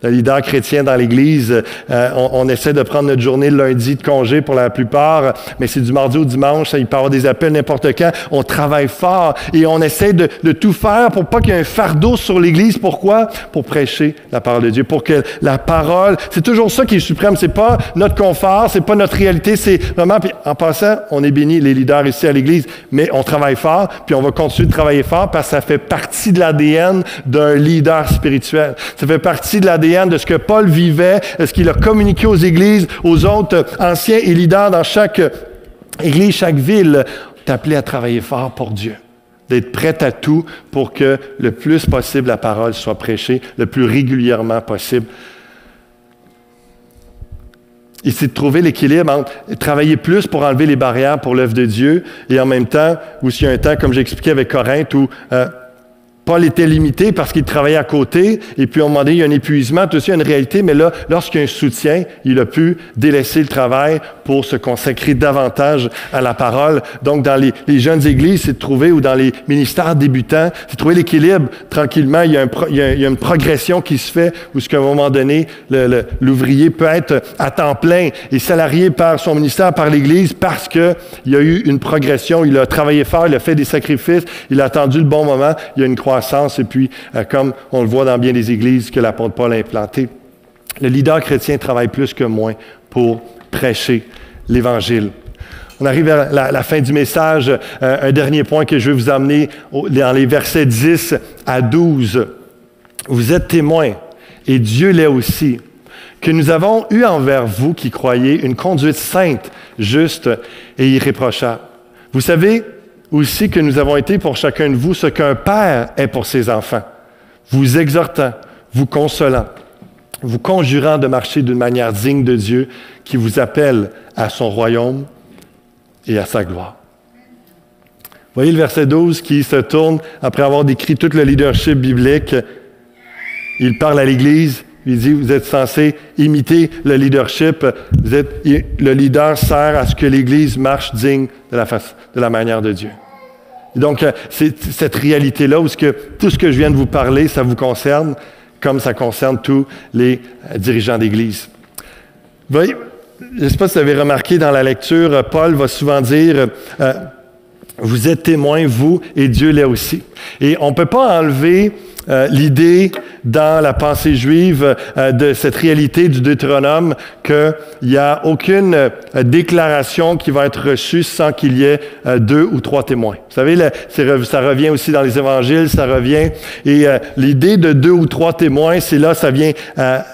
D'un leader chrétien dans l'Église, on essaie de prendre notre journée le lundi de congé pour la plupart, mais c'est du mardi au dimanche, il peut y avoir des appels n'importe quand. On travaille fort et on essaie de tout faire pour pas qu'il y ait un fardeau sur l'Église. Pourquoi? Pour prêcher la parole de Dieu, pour que la parole, c'est toujours ça qui est suprême, c'est pas notre confort, c'est pas notre réalité, c'est vraiment, puis en passant, on est bénis les leaders ici à l'Église, mais on travaille fort, puis on va continuer de travailler fort parce que ça fait partie de l'ADN d'un leader spirituel. Ça fait partie de l'ADN de ce que Paul vivait, de ce qu'il a communiqué aux églises, aux autres anciens et leaders dans chaque église, chaque ville. T'es appelé à travailler fort pour Dieu, d'être prêt à tout pour que le plus possible la parole soit prêchée, le plus régulièrement possible. Et c'est de trouver l'équilibre entre travailler plus pour enlever les barrières pour l'œuvre de Dieu et en même temps, ou s'il y a un temps, comme j'ai expliqué avec Corinthe, où Paul était limité parce qu'il travaillait à côté, et puis à un moment donné, il y a un épuisement, tout ça, il y a une réalité, mais là, lorsqu'il y a un soutien, il a pu délaisser le travail pour se consacrer davantage à la parole. Donc, dans les jeunes églises, c'est de trouver, ou dans les ministères débutants, c'est de trouver l'équilibre. Tranquillement, il y a une progression qui se fait, où à un moment donné, l'ouvrier peut être à temps plein et salarié par son ministère, par l'Église, parce qu'il y a eu une progression, il a travaillé fort, il a fait des sacrifices, il a attendu le bon moment, il y a une croissance, et puis, comme on le voit dans bien des églises que l'apôtre Paul a implantées, le leader chrétien travaille plus que moins pour prêcher l'Évangile. On arrive à la fin du message. Un dernier point que je veux vous amener dans les versets 10 à 12. Vous êtes témoins, et Dieu l'est aussi, que nous avons eu envers vous qui croyez une conduite sainte, juste et irréprochable. Vous savez aussi que nous avons été pour chacun de vous ce qu'un père est pour ses enfants, vous exhortant, vous consolant, vous conjurant de marcher d'une manière digne de Dieu qui vous appelle à son royaume et à sa gloire. Vous voyez le verset 12 qui se tourne après avoir décrit tout le leadership biblique. Il parle à l'Église, il dit, vous êtes censés imiter le leadership, le leader sert à ce que l'Église marche digne de la manière de Dieu. Et donc, c'est cette réalité-là où tout ce que je viens de vous parler, ça vous concerne, comme ça concerne tous les dirigeants d'Église. Vous voyez, je ne sais pas si vous avez remarqué dans la lecture, Paul va souvent dire vous êtes témoins, vous, et Dieu l'est aussi. Et on ne peut pas enlever l'idée dans la pensée juive de cette réalité du Deutéronome qu'il n'y a aucune déclaration qui va être reçue sans qu'il y ait 2 ou 3 témoins. Vous savez, ça revient aussi dans les évangiles, ça revient. Et l'idée de 2 ou 3 témoins, c'est là, ça vient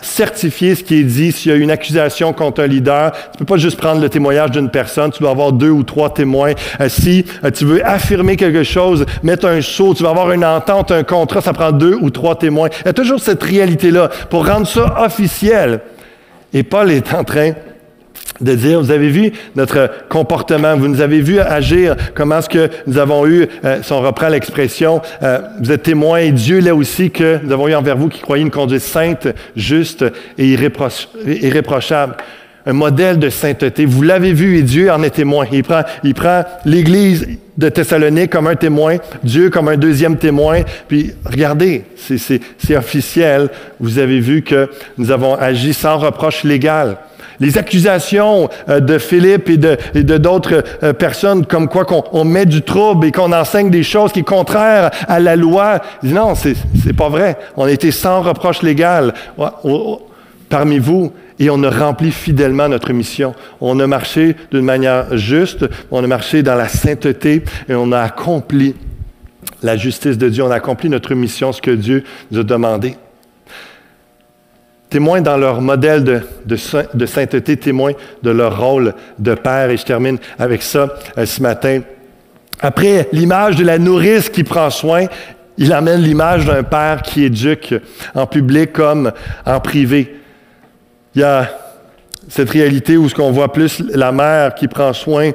certifier ce qui est dit. S'il y a une accusation contre un leader, tu ne peux pas juste prendre le témoignage d'une personne, tu dois avoir 2 ou 3 témoins. Si tu veux affirmer quelque chose, mettre un sceau, tu vas avoir une entente, un contrat, ça prend 2 ou 3 témoins. Il y a toujours cette réalité-là pour rendre ça officiel. Et Paul est en train de dire, vous avez vu notre comportement, vous nous avez vu agir, comment est-ce que nous avons eu, si on reprend l'expression, vous êtes témoins, et Dieu l'est aussi, que nous avons eu envers vous qui croyez une conduite sainte, juste et irréprochable. Un modèle de sainteté. Vous l'avez vu et Dieu en est témoin. Il prend l'Église de Thessalonique comme un témoin, Dieu comme un deuxième témoin. Puis regardez, c'est officiel. Vous avez vu que nous avons agi sans reproche légal. Les accusations de Philippe et de d'autres personnes comme quoi qu'on met du trouble et qu'on enseigne des choses qui sont contraires à la loi. Ils disent non, c'est pas vrai. On a été sans reproche légal parmi vous. Et on a rempli fidèlement notre mission. On a marché d'une manière juste, on a marché dans la sainteté et on a accompli la justice de Dieu. On a accompli notre mission, ce que Dieu nous a demandé. Témoins dans leur modèle de sainteté, témoins de leur rôle de père. Et je termine avec ça ce matin. Après l'image de la nourrice qui prend soin, il amène l'image d'un père qui éduque en public comme en privé. Il y a cette réalité où ce qu'on voit plus la mère qui prend soin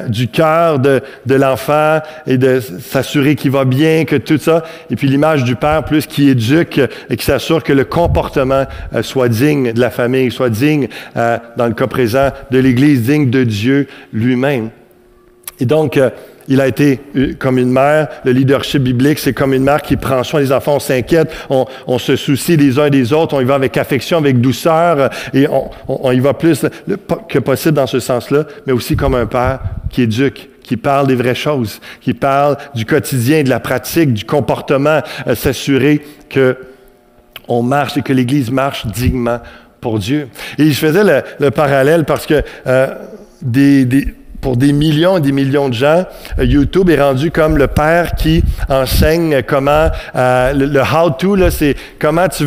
du cœur de l'enfant et de s'assurer qu'il va bien, que tout ça. Et puis l'image du père plus qui éduque et qui s'assure que le comportement soit digne de la famille, soit digne, dans le cas présent, de l'Église, digne de Dieu lui-même. Et donc, il a été comme une mère. Le leadership biblique, c'est comme une mère qui prend soin des enfants. On s'inquiète, on se soucie les uns des autres, on y va avec affection, avec douceur, et on y va plus que possible dans ce sens-là, mais aussi comme un père qui éduque, qui parle des vraies choses, qui parle du quotidien, de la pratique, du comportement, s'assurer qu'on marche et que l'Église marche pour Dieu. Et je faisais le parallèle parce que pour des millions et des millions de gens, YouTube est rendu comme le père qui enseigne comment, le how-to, là, c'est comment tu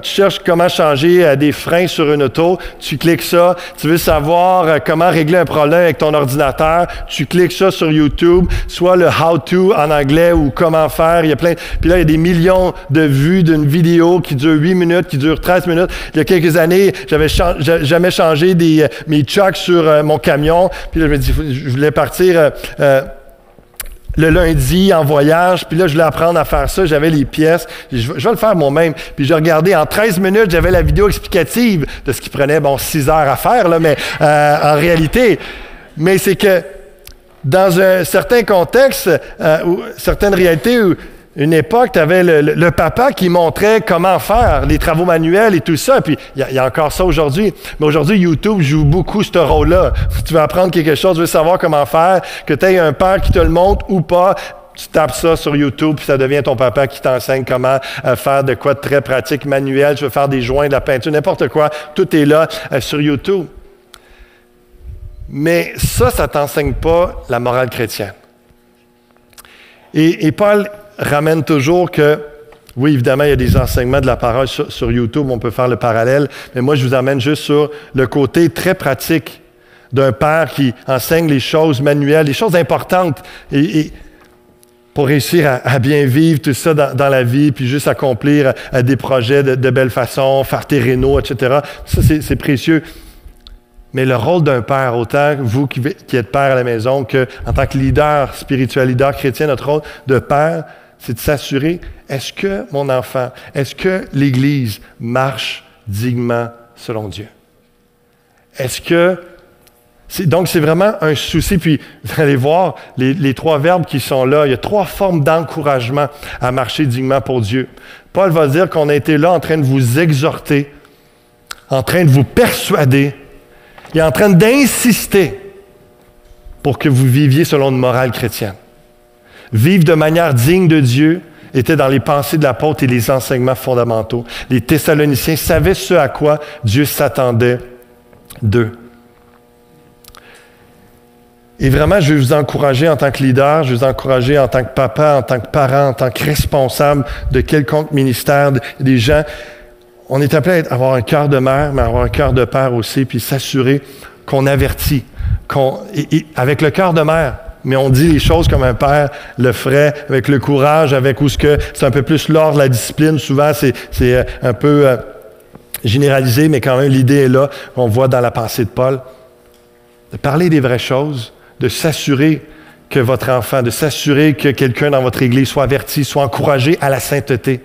cherches comment changer des freins sur une auto, tu cliques ça, tu veux savoir comment régler un problème avec ton ordinateur, tu cliques ça sur YouTube, soit le how-to en anglais ou comment faire, il y a plein, puis là, il y a des millions de vues d'une vidéo qui dure 8 minutes, qui dure 13 minutes. Il y a quelques années, j'avais jamais changé mes chocks sur mon camion, puis là, je voulais partir le lundi en voyage, puis là, je voulais apprendre à faire ça, j'avais les pièces, je vais le faire moi-même. Puis j'ai regardé, en 13 minutes, j'avais la vidéo explicative de ce qui prenait, 6 heures à faire, là, mais en réalité, mais c'est que dans un certain contexte, ou certaines réalités, où une époque, tu avais le papa qui montrait comment faire les travaux manuels et tout ça. Puis, il y a encore ça aujourd'hui. Mais aujourd'hui, YouTube joue beaucoup ce rôle-là. Si tu veux apprendre quelque chose, tu veux savoir comment faire, que tu aies un père qui te le montre ou pas, tu tapes ça sur YouTube, puis ça devient ton papa qui t'enseigne comment faire de quoi de très pratique, manuel. Tu veux faire des joints, de la peinture, n'importe quoi. Tout est là sur YouTube. Mais ça ne t'enseigne pas la morale chrétienne. Et Paul ramène toujours que, oui, évidemment, il y a des enseignements de la parole sur YouTube, on peut faire le parallèle, mais moi, je vous amène juste sur le côté très pratique d'un père qui enseigne les choses manuelles, les choses importantes, et pour réussir à bien vivre tout ça dans la vie, puis juste accomplir des projets de belle façon, faire tes rénaux, etc. Ça, c'est précieux. Mais le rôle d'un père, autant vous qui êtes père à la maison, qu'en tant que leader spirituel, leader chrétien, notre rôle de père, c'est de s'assurer, est-ce que mon enfant, est-ce que l'Église marche dignement selon Dieu? Est-ce que... Donc, c'est vraiment un souci. Puis, vous allez voir les 3 verbes qui sont là. Il y a 3 formes d'encouragement à marcher dignement pour Dieu. Paul va dire qu'on a été là en train de vous exhorter, en train de vous persuader, et en train d'insister pour que vous viviez selon une morale chrétienne. Vivre de manière digne de Dieu était dans les pensées de l'apôtre et les enseignements fondamentaux. Les Thessaloniciens savaient ce à quoi Dieu s'attendait d'eux. Et vraiment, je vais vous encourager en tant que leader, je vais vous encourager en tant que papa, en tant que parent, en tant que responsable de quelconque ministère, des gens. On est appelé à avoir un cœur de mère, mais avoir un cœur de père aussi, puis s'assurer qu'on avertit, avec le cœur de mère. Mais on dit les choses comme un père le ferait, avec le courage, avec où c'est un peu plus l'ordre, la discipline. Souvent, c'est un peu généralisé, mais quand même, l'idée est là. On voit dans la pensée de Paul. De parler des vraies choses, de s'assurer que votre enfant, de s'assurer que quelqu'un dans votre Église soit averti, soit encouragé à la sainteté.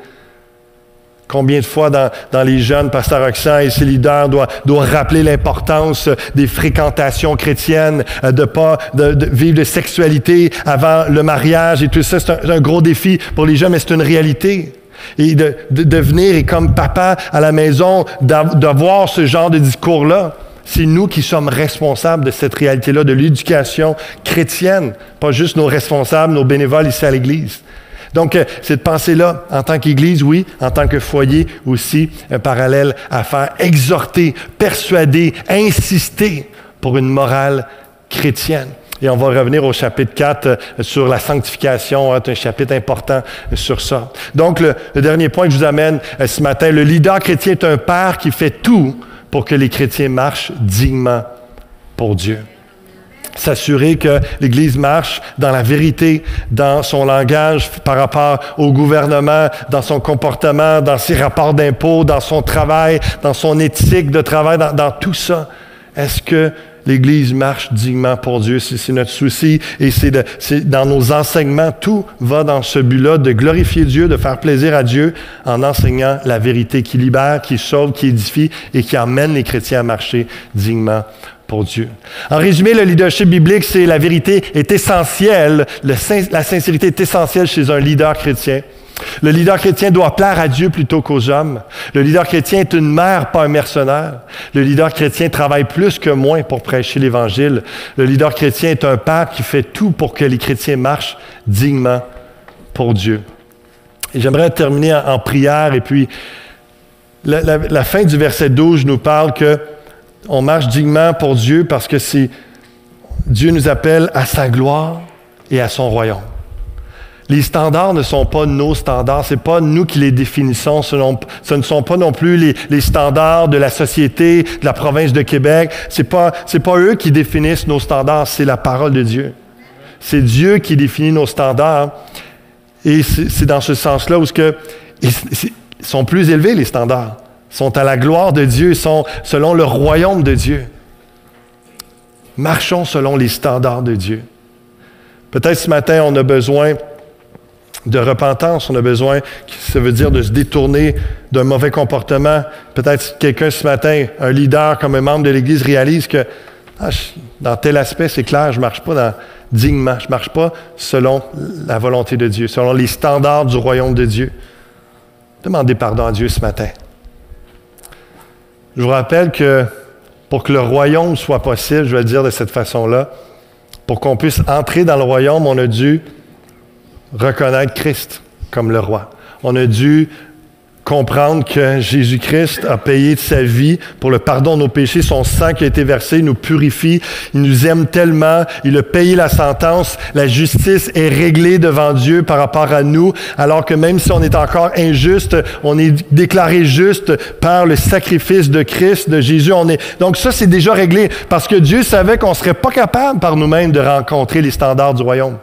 Combien de fois dans les jeunes, Pasteur Roxan et ses leaders doivent rappeler l'importance des fréquentations chrétiennes, de vivre de sexualité avant le mariage et tout ça. C'est un gros défi pour les jeunes, mais c'est une réalité. Et de venir et comme papa à la maison, d'avoir ce genre de discours-là. C'est nous qui sommes responsables de cette réalité-là, de l'éducation chrétienne, pas juste nos responsables, nos bénévoles ici à l'Église. Donc, cette pensée-là, en tant qu'Église, oui, en tant que foyer aussi, un parallèle à faire, exhorter, persuader, insister pour une morale chrétienne. Et on va revenir au chapitre 4 sur la sanctification, c'est un chapitre important sur ça. Donc, le dernier point que je vous amène ce matin, le leader chrétien est un père qui fait tout pour que les chrétiens marchent dignement pour Dieu. S'assurer que l'Église marche dans la vérité, dans son langage par rapport au gouvernement, dans son comportement, dans ses rapports d'impôts, dans son travail, dans son éthique de travail, dans tout ça. Est-ce que l'Église marche dignement pour Dieu? C'est notre souci et c'est dans nos enseignements, tout va dans ce but-là de glorifier Dieu, de faire plaisir à Dieu en enseignant la vérité qui libère, qui sauve, qui édifie et qui emmène les chrétiens à marcher dignement pour Dieu. En résumé, le leadership biblique, c'est la vérité est essentielle, la sincérité est essentielle chez un leader chrétien. Le leader chrétien doit plaire à Dieu plutôt qu'aux hommes. Le leader chrétien est une mère, pas un mercenaire. Le leader chrétien travaille plus que moins pour prêcher l'Évangile. Le leader chrétien est un père qui fait tout pour que les chrétiens marchent dignement pour Dieu. Et j'aimerais terminer en prière. Et puis, la fin du verset 12 nous parle que on marche dignement pour Dieu parce que Dieu nous appelle à sa gloire et à son royaume. Les standards ne sont pas nos standards, ce n'est pas nous qui les définissons, ce ne sont pas non plus les standards de la société, de la province de Québec, c'est pas eux qui définissent nos standards, c'est la parole de Dieu. C'est Dieu qui définit nos standards et c'est dans ce sens-là où ils sont plus élevés les standards. Sont à la gloire de Dieu, sont selon le royaume de Dieu. Marchons selon les standards de Dieu. Peut-être ce matin, on a besoin de repentance, on a besoin, ça veut dire de se détourner d'un mauvais comportement. Peut-être quelqu'un ce matin, un leader comme un membre de l'Église, réalise que dans tel aspect, c'est clair, je ne marche pas dignement, je ne marche pas selon la volonté de Dieu, selon les standards du royaume de Dieu. Demandez pardon à Dieu ce matin. Je vous rappelle que pour que le royaume soit possible, je vais le dire de cette façon-là, pour qu'on puisse entrer dans le royaume, on a dû reconnaître Christ comme le roi. On a dû comprendre que Jésus-Christ a payé de sa vie pour le pardon de nos péchés. Son sang qui a été versé il nous purifie. Il nous aime tellement. Il a payé la sentence. La justice est réglée devant Dieu par rapport à nous, alors que même si on est encore injuste, on est déclaré juste par le sacrifice de Christ, de Jésus. Donc ça, c'est déjà réglé parce que Dieu savait qu'on ne serait pas capable par nous-mêmes de rencontrer les standards du royaume.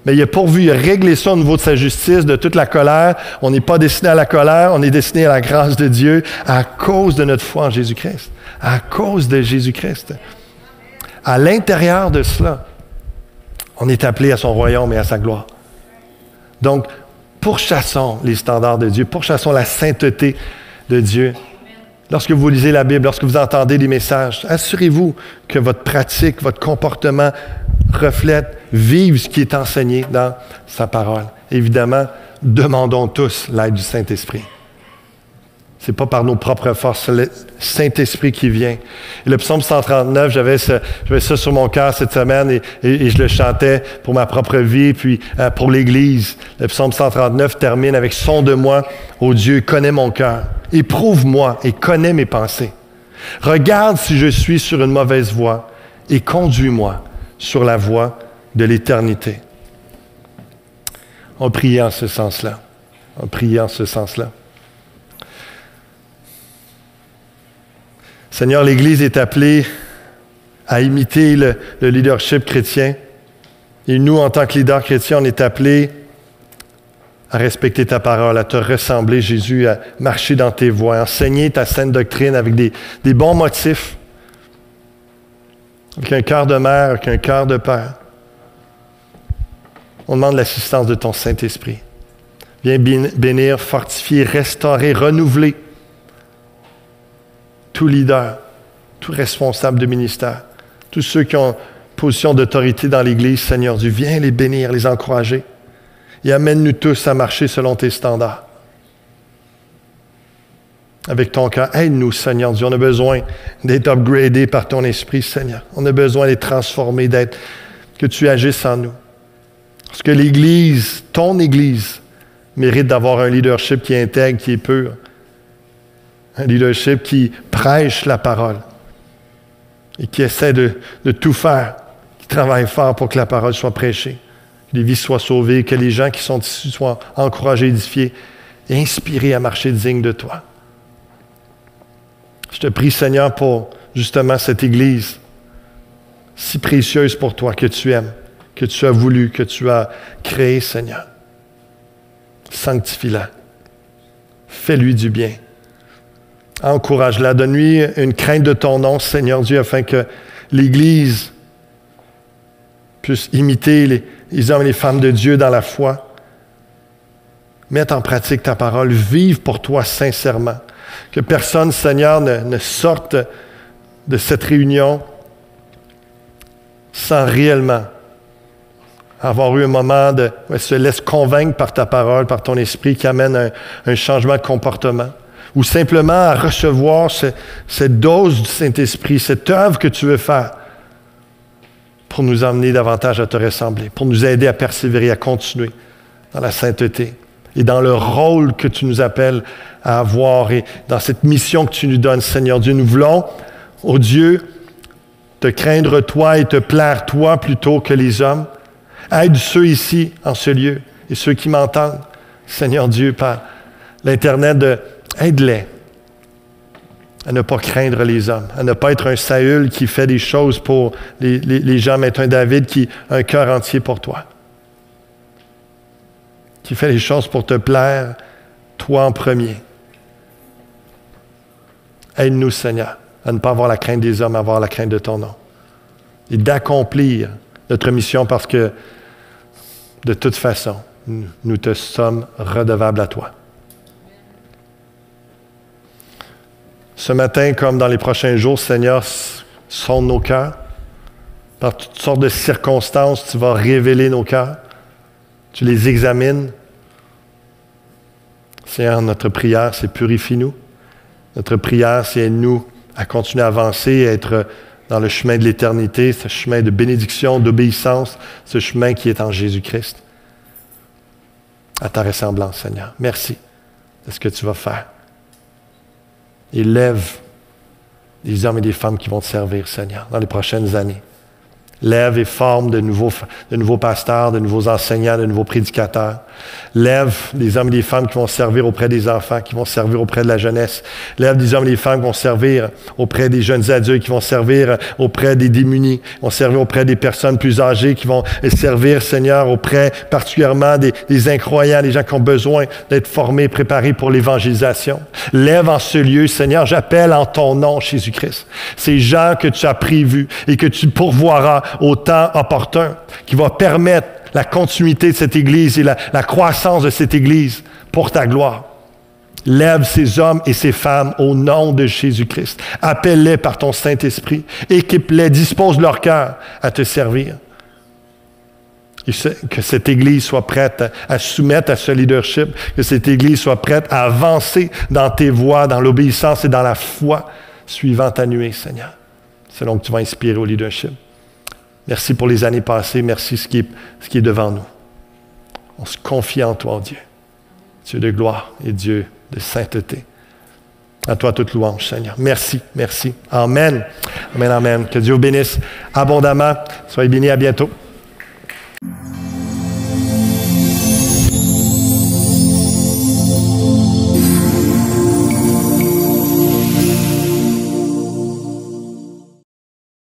Mais il a pourvu, il a réglé ça au niveau de sa justice, de toute la colère. On n'est pas destiné à la colère, on est destiné à la grâce de Dieu à cause de notre foi en Jésus-Christ. À cause de Jésus-Christ. À l'intérieur de cela, on est appelé à son royaume et à sa gloire. Donc, pourchassons les standards de Dieu, pourchassons la sainteté de Dieu. Lorsque vous lisez la Bible, lorsque vous entendez des messages, assurez-vous que votre pratique, votre comportement reflète, vive ce qui est enseigné dans sa parole. Évidemment, demandons tous l'aide du Saint-Esprit. Ce n'est pas par nos propres forces, c'est le Saint-Esprit qui vient. Et le psaume 139, j'avais ça sur mon cœur cette semaine et je le chantais pour ma propre vie, puis pour l'Église. Le psaume 139 termine avec « Sonde-moi, ô Dieu, connais mon cœur. Éprouve-moi et connais mes pensées. Regarde si je suis sur une mauvaise voie et conduis-moi sur la voie de l'éternité. » On prie en ce sens-là. On prie en ce sens-là. Seigneur, l'Église est appelée à imiter le leadership chrétien. Et nous, en tant que leaders chrétiens, on est appelés à respecter ta parole, à te ressembler, Jésus, à marcher dans tes voies, à enseigner ta sainte doctrine avec des bons motifs, avec un cœur de mère, avec un cœur de père. On demande l'assistance de ton Saint-Esprit. Viens bénir, fortifier, restaurer, renouveler tout leader, tout responsable de ministère, tous ceux qui ont position d'autorité dans l'Église, Seigneur Dieu, viens les bénir, les encourager et amène-nous tous à marcher selon tes standards. Avec ton cœur, aide-nous, Seigneur Dieu. On a besoin d'être upgradés par ton Esprit, Seigneur. On a besoin d'être transformés, que tu agisses en nous. Parce que l'Église, ton Église, mérite d'avoir un leadership qui est intègre, qui est pur. Un leadership qui prêche la parole et qui essaie de tout faire, qui travaille fort pour que la parole soit prêchée, que les vies soient sauvées, que les gens qui sont ici soient encouragés, édifiés et inspirés à marcher digne de toi. Je te prie, Seigneur, pour justement cette Église si précieuse pour toi, que tu aimes, que tu as voulu, que tu as créée, Seigneur. Sanctifie-la. Fais-lui du bien. Encourage-la. Donne-lui une crainte de ton nom, Seigneur Dieu, afin que l'Église puisse imiter les hommes et les femmes de Dieu dans la foi. Mette en pratique ta parole. Vive pour toi sincèrement. Que personne, Seigneur, ne sorte de cette réunion sans réellement avoir eu un moment où se laisse convaincre par ta parole, par ton esprit qui amène un changement de comportement. Ou simplement à recevoir cette dose du Saint-Esprit, cette œuvre que tu veux faire pour nous emmener davantage à te ressembler, pour nous aider à persévérer, à continuer dans la sainteté et dans le rôle que tu nous appelles à avoir et dans cette mission que tu nous donnes, Seigneur Dieu. Nous voulons, ô Dieu, te craindre toi et te plaire toi plutôt que les hommes. Aide ceux ici, en ce lieu, et ceux qui m'entendent, Seigneur Dieu, par l'Internet, aide-les à ne pas craindre les hommes, à ne pas être un Saül qui fait des choses pour les gens, mais être un David qui a un cœur entier pour toi, qui fait les choses pour te plaire, toi en premier. Aide-nous, Seigneur, à ne pas avoir la crainte des hommes, à avoir la crainte de ton nom, et d'accomplir notre mission parce que, de toute façon, nous te sommes redevables à toi. Ce matin, comme dans les prochains jours, Seigneur, sonde nos cœurs. Par toutes sortes de circonstances, tu vas révéler nos cœurs. Tu les examines. Seigneur, notre prière, c'est purifie-nous. Notre prière, c'est aide-nous à continuer à avancer, à être dans le chemin de l'éternité, ce chemin de bénédiction, d'obéissance, ce chemin qui est en Jésus-Christ. À ta ressemblance, Seigneur. Merci de ce que tu vas faire. Et lève des hommes et des femmes qui vont te servir, Seigneur, dans les prochaines années. Lève et forme de nouveaux pasteurs, de nouveaux enseignants, de nouveaux prédicateurs. Lève des hommes et des femmes qui vont servir auprès des enfants, qui vont servir auprès de la jeunesse. Lève des hommes et des femmes qui vont servir auprès des jeunes adultes, qui vont servir auprès des démunis, qui vont servir auprès des personnes plus âgées, qui vont servir, Seigneur, auprès particulièrement des incroyants, des gens qui ont besoin d'être formés, préparés pour l'évangélisation. Lève en ce lieu, Seigneur, j'appelle en ton nom, Jésus-Christ, ces gens que tu as prévus et que tu pourvoiras au temps opportun, qui va permettre la continuité de cette Église et la croissance de cette Église pour ta gloire. Lève ces hommes et ces femmes au nom de Jésus-Christ. Appelle-les par ton Saint-Esprit. Équipe-les, dispose leur cœur à te servir. Et que cette Église soit prête à soumettre à ce leadership, que cette Église soit prête à avancer dans tes voies, dans l'obéissance et dans la foi, suivant ta nuée, Seigneur. C'est donc que tu vas inspirer au leadership. Merci pour les années passées. Merci ce qui est devant nous. On se confie en toi, Dieu. Dieu de gloire et Dieu de sainteté. À toi toute louange, Seigneur. Merci, merci. Amen. Amen, amen. Que Dieu vous bénisse abondamment. Soyez bénis, à bientôt.